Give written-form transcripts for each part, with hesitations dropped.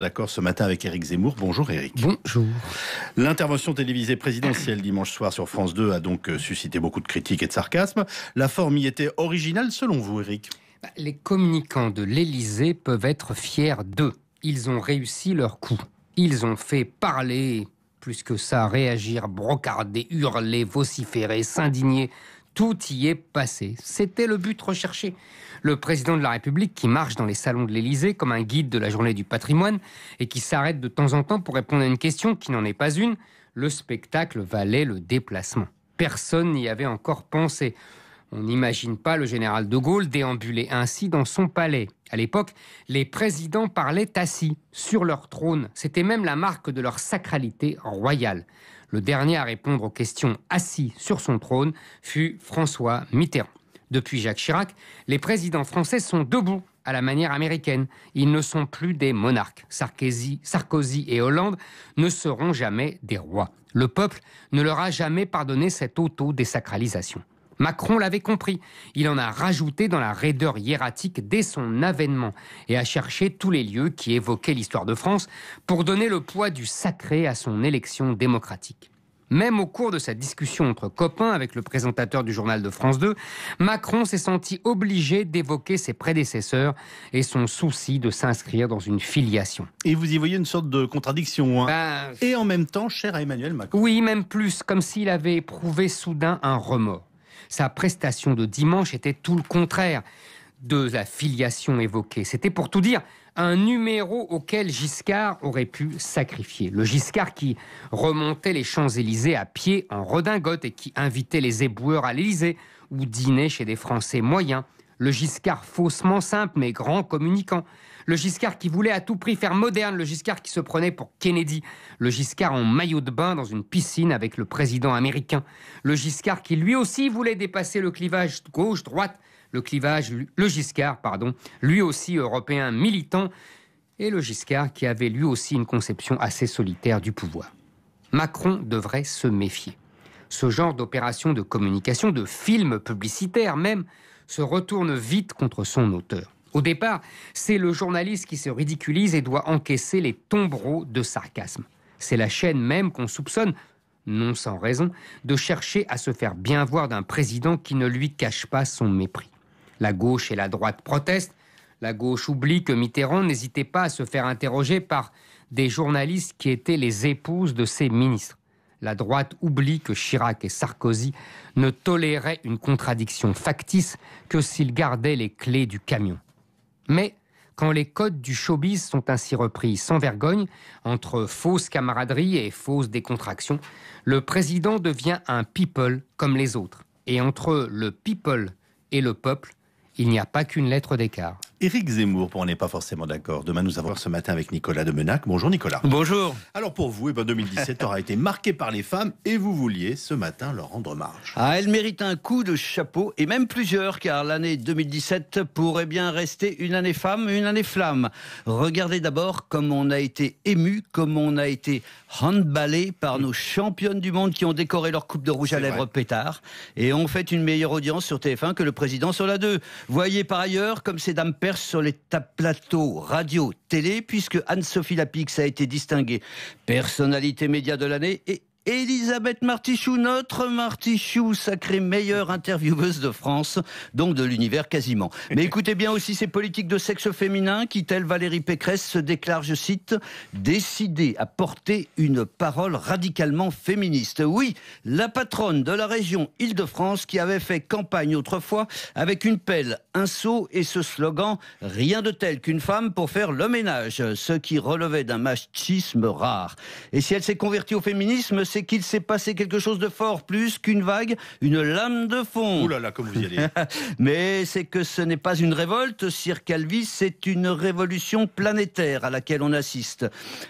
D'accord, ce matin avec Éric Zemmour. Bonjour Éric. Bonjour. L'intervention télévisée présidentielle dimanche soir sur France 2 a donc suscité beaucoup de critiques et de sarcasme. La forme y était originale selon vous, Éric? Les communicants de l'Élysée peuvent être fiers d'eux. Ils ont réussi leur coup. Ils ont fait parler, plus que ça, réagir, brocarder, hurler, vociférer, s'indigner. Tout y est passé. C'était le but recherché. Le président de la République qui marche dans les salons de l'Élysée comme un guide de la journée du patrimoine et qui s'arrête de temps en temps pour répondre à une question qui n'en est pas une, le spectacle valait le déplacement. Personne n'y avait encore pensé. On n'imagine pas le général de Gaulle déambuler ainsi dans son palais. À l'époque, les présidents parlaient assis, sur leur trône. C'était même la marque de leur sacralité royale. Le dernier à répondre aux questions assis sur son trône fut François Mitterrand. Depuis Jacques Chirac, les présidents français sont debout à la manière américaine. Ils ne sont plus des monarques. Sarkozy et Hollande ne seront jamais des rois. Le peuple ne leur a jamais pardonné cette auto-désacralisation. Macron l'avait compris. Il en a rajouté dans la raideur hiératique dès son avènement et a cherché tous les lieux qui évoquaient l'histoire de France pour donner le poids du sacré à son élection démocratique. Même au cours de sa discussion entre copains avec le présentateur du journal de France 2, Macron s'est senti obligé d'évoquer ses prédécesseurs et son souci de s'inscrire dans une filiation. Et vous y voyez une sorte de contradiction, hein. Et en même temps, cher à Emmanuel Macron. Oui, même plus, comme s'il avait éprouvé soudain un remords. Sa prestation de dimanche était tout le contraire de la filiation évoquée. C'était pour tout dire un numéro auquel Giscard aurait pu sacrifier. Le Giscard qui remontait les Champs-Élysées à pied en redingote et qui invitait les éboueurs à l'Élysée ou dînait chez des Français moyens. Le Giscard faussement simple mais grand communicant. Le Giscard qui voulait à tout prix faire moderne. Le Giscard qui se prenait pour Kennedy. Le Giscard en maillot de bain dans une piscine avec le président américain. Le Giscard qui lui aussi voulait dépasser le clivage gauche-droite. Le Giscard, lui aussi européen militant. Et le Giscard qui avait lui aussi une conception assez solitaire du pouvoir. Macron devrait se méfier. Ce genre d'opération de communication, de film publicitaire même, se retourne vite contre son auteur. Au départ, c'est le journaliste qui se ridiculise et doit encaisser les tombereaux de sarcasme. C'est la chaîne même qu'on soupçonne, non sans raison, de chercher à se faire bien voir d'un président qui ne lui cache pas son mépris. La gauche et la droite protestent. La gauche oublie que Mitterrand n'hésitait pas à se faire interroger par des journalistes qui étaient les épouses de ses ministres. La droite oublie que Chirac et Sarkozy ne toléraient une contradiction factice que s'ils gardaient les clés du camion. Mais quand les codes du showbiz sont ainsi repris sans vergogne, entre fausse camaraderie et fausse décontraction, le président devient un people comme les autres. Et entre le people et le peuple, il n'y a pas qu'une lettre d'écart. Éric Zemmour, on n'est pas forcément d'accord. Demain, nous allons voir ce matin avec Nicolas de Menac. Bonjour Nicolas. Bonjour. Alors pour vous, 2017 aura été marqué par les femmes et vous vouliez ce matin leur rendre hommage. Ah, elle mérite un coup de chapeau et même plusieurs, car l'année 2017 pourrait bien rester une année femme, une année flamme. Regardez d'abord comme on a été ému, comme on a été handballé par nos championnes du monde qui ont décoré leur coupe de rouge à lèvres pétard et ont fait une meilleure audience sur TF1 que le président sur la 2. Voyez par ailleurs comme ces dames perchent sur les plateaux radio, télé, puisque Anne-Sophie Lapix a été distinguée personnalité média de l'année et Elisabeth Martichoux, notre Martichoux, sacrée meilleure intervieweuse de France, donc de l'univers quasiment. Mais écoutez bien aussi ces politiques de sexe féminin qui, telle Valérie Pécresse, se déclarent, je cite, décidée à porter une parole radicalement féministe. Oui, la patronne de la région Île-de-France qui avait fait campagne autrefois avec une pelle, un seau et ce slogan « Rien de tel qu'une femme pour faire le ménage », ce qui relevait d'un machisme rare. Et si elle s'est convertie au féminisme, c'est qu'il s'est passé quelque chose de fort, plus qu'une vague, une lame de fond. Ouh là là, comme vous y allez. Mais c'est que ce n'est pas une révolte, Sir Calvi, c'est une révolution planétaire à laquelle on assiste.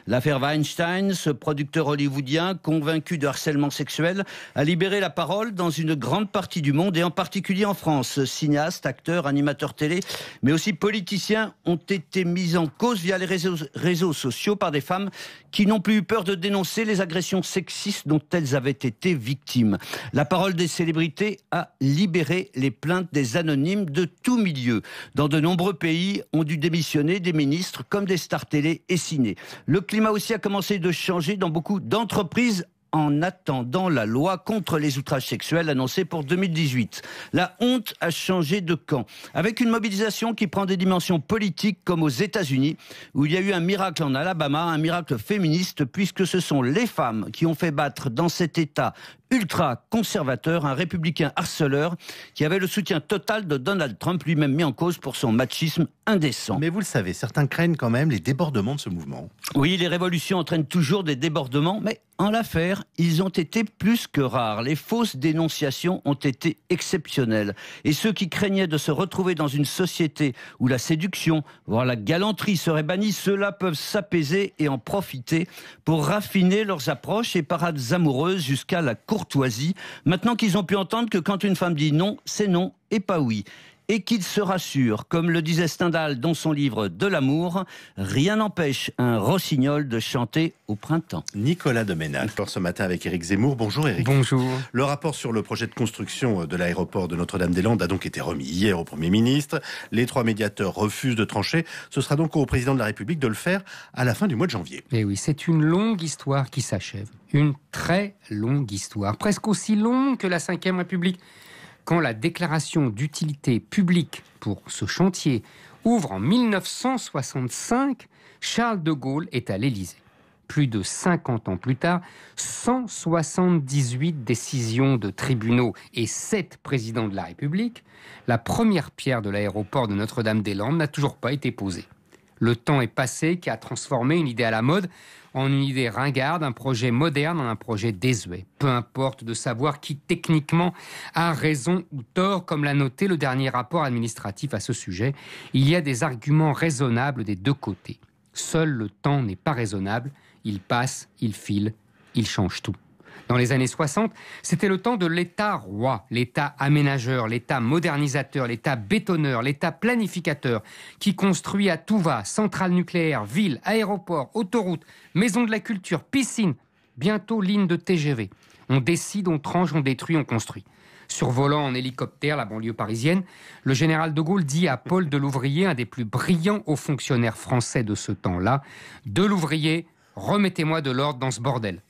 L'affaire Weinstein, ce producteur hollywoodien convaincu de harcèlement sexuel, a libéré la parole dans une grande partie du monde et en particulier en France. Cinéastes, acteurs, animateurs télé, mais aussi politiciens ont été mis en cause via les réseaux sociaux par des femmes qui n'ont plus eu peur de dénoncer les agressions sexistes d'injustice dont elles avaient été victimes. La parole des célébrités a libéré les plaintes des anonymes de tout milieu. Dans de nombreux pays, ont dû démissionner des ministres comme des stars télé et ciné. Le climat aussi a commencé de changer dans beaucoup d'entreprises en attendant la loi contre les outrages sexuels annoncée pour 2018. La honte a changé de camp, avec une mobilisation qui prend des dimensions politiques comme aux États-Unis, où il y a eu un miracle en Alabama, un miracle féministe, puisque ce sont les femmes qui ont fait battre dans cet État ultra-conservateur un républicain harceleur qui avait le soutien total de Donald Trump, lui-même mis en cause pour son machisme indécent. Mais vous le savez, certains craignent quand même les débordements de ce mouvement. Oui, les révolutions entraînent toujours des débordements, mais en l'affaire, ils ont été plus que rares. Les fausses dénonciations ont été exceptionnelles. Et ceux qui craignaient de se retrouver dans une société où la séduction, voire la galanterie serait bannie, ceux-là peuvent s'apaiser et en profiter pour raffiner leurs approches et parades amoureuses jusqu'à la courtoisie, maintenant qu'ils ont pu entendre que quand une femme dit non, c'est non et pas oui. Et qu'ils se rassurent, comme le disait Stendhal dans son livre De l'amour, rien n'empêche un rossignol de chanter au printemps. Nicolas Deménac, ce matin avec Éric Zemmour. Bonjour Éric. Bonjour. Le rapport sur le projet de construction de l'aéroport de Notre-Dame-des-Landes a donc été remis hier au Premier ministre. Les 3 médiateurs refusent de trancher. Ce sera donc au président de la République de le faire à la fin du mois de janvier. Et oui, c'est une longue histoire qui s'achève. Une très longue histoire, presque aussi longue que la Ve République. Quand la déclaration d'utilité publique pour ce chantier ouvre en 1965, Charles de Gaulle est à l'Élysée. Plus de 50 ans plus tard, 178 décisions de tribunaux et 7 présidents de la République, la première pierre de l'aéroport de Notre-Dame-des-Landes n'a toujours pas été posée. Le temps est passé qui a transformé une idée à la mode en une idée ringarde, un projet moderne en un projet désuet. Peu importe de savoir qui techniquement a raison ou tort, comme l'a noté le dernier rapport administratif à ce sujet. Il y a des arguments raisonnables des deux côtés. Seul le temps n'est pas raisonnable, il passe, il file, il change tout. Dans les années 60, c'était le temps de l'État roi, l'État aménageur, l'État modernisateur, l'État bétonneur, l'État planificateur, qui construit à tout va, centrales nucléaires, villes, aéroports, autoroutes, maisons de la culture, piscines, bientôt lignes de TGV. On décide, on tranche, on détruit, on construit. Survolant en hélicoptère la banlieue parisienne, le général de Gaulle dit à Paul Delouvrier, un des plus brillants hauts fonctionnaires français de ce temps-là, « Delouvrier, remettez-moi de l'ordre dans ce bordel.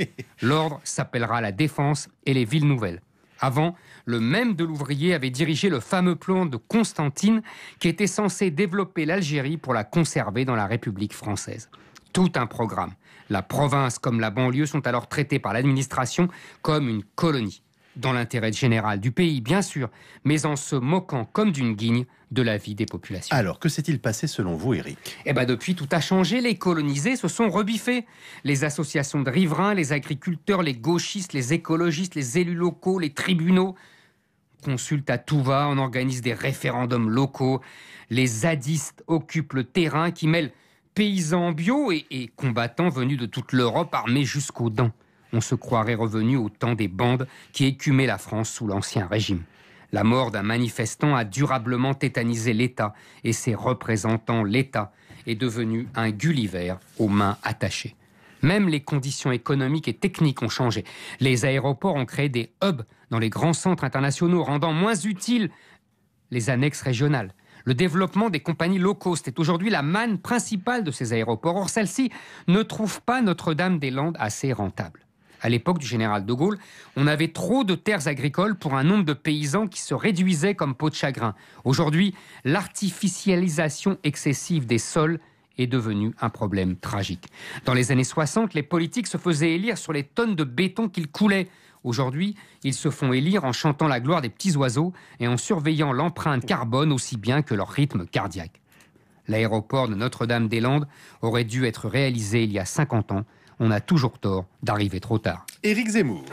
L'ordre s'appellera la Défense et les villes nouvelles. » Avant, le même Delouvrier avait dirigé le fameux plan de Constantine qui était censé développer l'Algérie pour la conserver dans la République française. Tout un programme. La province comme la banlieue sont alors traitées par l'administration comme une colonie. Dans l'intérêt général du pays, bien sûr, mais en se moquant comme d'une guigne de la vie des populations. Alors, que s'est-il passé selon vous, Éric ? Depuis, tout a changé. Les colonisés se sont rebiffés. Les associations de riverains, les agriculteurs, les gauchistes, les écologistes, les élus locaux, les tribunaux consultent à tout va, on organise des référendums locaux. Les zadistes occupent le terrain qui mêle paysans bio et combattants venus de toute l'Europe armés jusqu'aux dents. On se croirait revenu au temps des bandes qui écumaient la France sous l'Ancien Régime. La mort d'un manifestant a durablement tétanisé l'État et ses représentants. L'État est devenu un Gulliver aux mains attachées. Même les conditions économiques et techniques ont changé. Les aéroports ont créé des hubs dans les grands centres internationaux, rendant moins utiles les annexes régionales. Le développement des compagnies low cost est aujourd'hui la manne principale de ces aéroports. Or, celle-ci ne trouve pas Notre-Dame-des-Landes assez rentable. À l'époque du général de Gaulle, on avait trop de terres agricoles pour un nombre de paysans qui se réduisait comme peau de chagrin. Aujourd'hui, l'artificialisation excessive des sols est devenue un problème tragique. Dans les années 60, les politiques se faisaient élire sur les tonnes de béton qu'ils coulaient. Aujourd'hui, ils se font élire en chantant la gloire des petits oiseaux et en surveillant l'empreinte carbone aussi bien que leur rythme cardiaque. L'aéroport de Notre-Dame-des-Landes aurait dû être réalisé il y a 50 ans. On a toujours tort d'arriver trop tard. Éric Zemmour.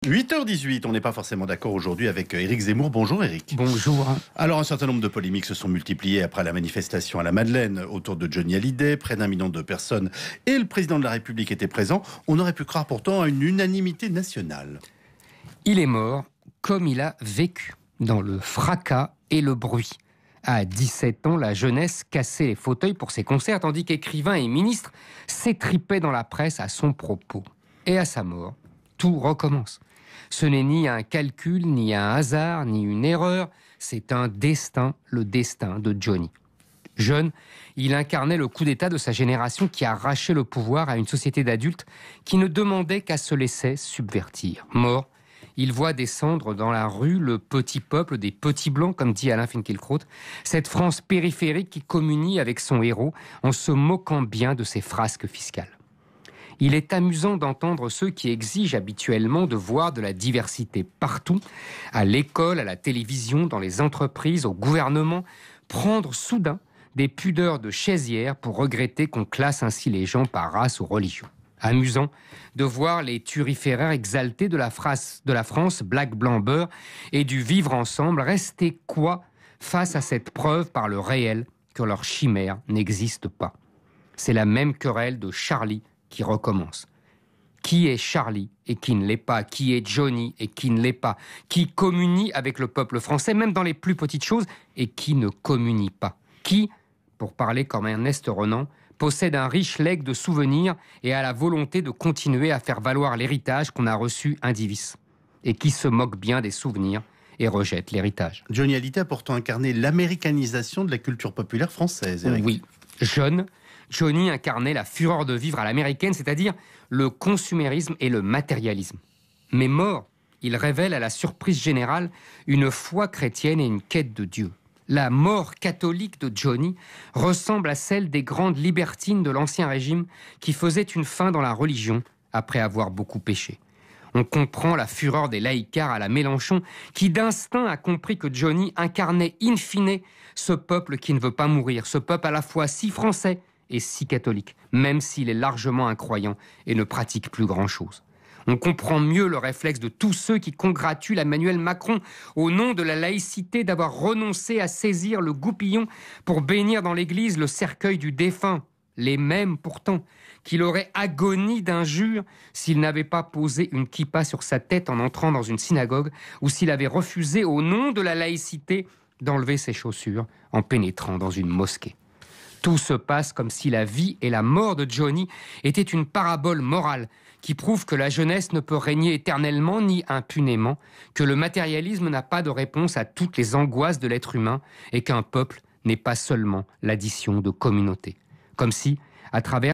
8h18, on n'est pas forcément d'accord aujourd'hui avec Éric Zemmour. Bonjour Éric. Bonjour. Alors un certain nombre de polémiques se sont multipliées après la manifestation à la Madeleine autour de Johnny Hallyday. Près d'1 million de personnes et le président de la République étaient présents. On aurait pu croire pourtant à une unanimité nationale. Il est mort comme il a vécu, dans le fracas et le bruit. À 17 ans, la jeunesse cassait les fauteuils pour ses concerts, tandis qu'écrivains et ministres s'étripaient dans la presse à son propos. Et à sa mort, tout recommence. Ce n'est ni un calcul, ni un hasard, ni une erreur, c'est un destin, le destin de Johnny. Jeune, il incarnait le coup d'État de sa génération qui arrachait le pouvoir à une société d'adultes qui ne demandait qu'à se laisser subvertir. Mort, il voit descendre dans la rue le petit peuple des petits blancs, comme dit Alain Finkielkraut, cette France périphérique qui communie avec son héros en se moquant bien de ses frasques fiscales. Il est amusant d'entendre ceux qui exigent habituellement de voir de la diversité partout, à l'école, à la télévision, dans les entreprises, au gouvernement, prendre soudain des pudeurs de chaisière pour regretter qu'on classe ainsi les gens par race ou religion. Amusant de voir les turiféraires exaltés de la France black, blanc, beurre et du vivre ensemble rester quoi face à cette preuve par le réel que leur chimère n'existe pas. C'est la même querelle de Charlie qui recommence. Qui est Charlie et qui ne l'est pas? Qui est Johnny et qui ne l'est pas? Qui communie avec le peuple français, même dans les plus petites choses, et qui ne communie pas? Qui, pour parler comme Ernest Renan, possède un riche legs de souvenirs et a la volonté de continuer à faire valoir l'héritage qu'on a reçu indivis, et qui se moque bien des souvenirs et rejette l'héritage. Johnny Hallyday a pourtant incarné l'américanisation de la culture populaire française, Éric. Oui, jeune, Johnny incarnait la fureur de vivre à l'américaine, c'est-à-dire le consumérisme et le matérialisme. Mais mort, il révèle à la surprise générale une foi chrétienne et une quête de Dieu. La mort catholique de Johnny ressemble à celle des grandes libertines de l'Ancien Régime qui faisaient une fin dans la religion après avoir beaucoup péché. On comprend la fureur des laïcards à la Mélenchon qui d'instinct a compris que Johnny incarnait in fine ce peuple qui ne veut pas mourir, ce peuple à la fois si français et si catholique, même s'il est largement incroyant et ne pratique plus grand-chose. On comprend mieux le réflexe de tous ceux qui congratulent Emmanuel Macron au nom de la laïcité d'avoir renoncé à saisir le goupillon pour bénir dans l'église le cercueil du défunt. Les mêmes pourtant qu'il aurait agonie d'injures s'il n'avait pas posé une kippa sur sa tête en entrant dans une synagogue ou s'il avait refusé au nom de la laïcité d'enlever ses chaussures en pénétrant dans une mosquée. Tout se passe comme si la vie et la mort de Johnny étaient une parabole morale qui prouve que la jeunesse ne peut régner éternellement ni impunément, que le matérialisme n'a pas de réponse à toutes les angoisses de l'être humain et qu'un peuple n'est pas seulement l'addition de communautés. Comme si, à travers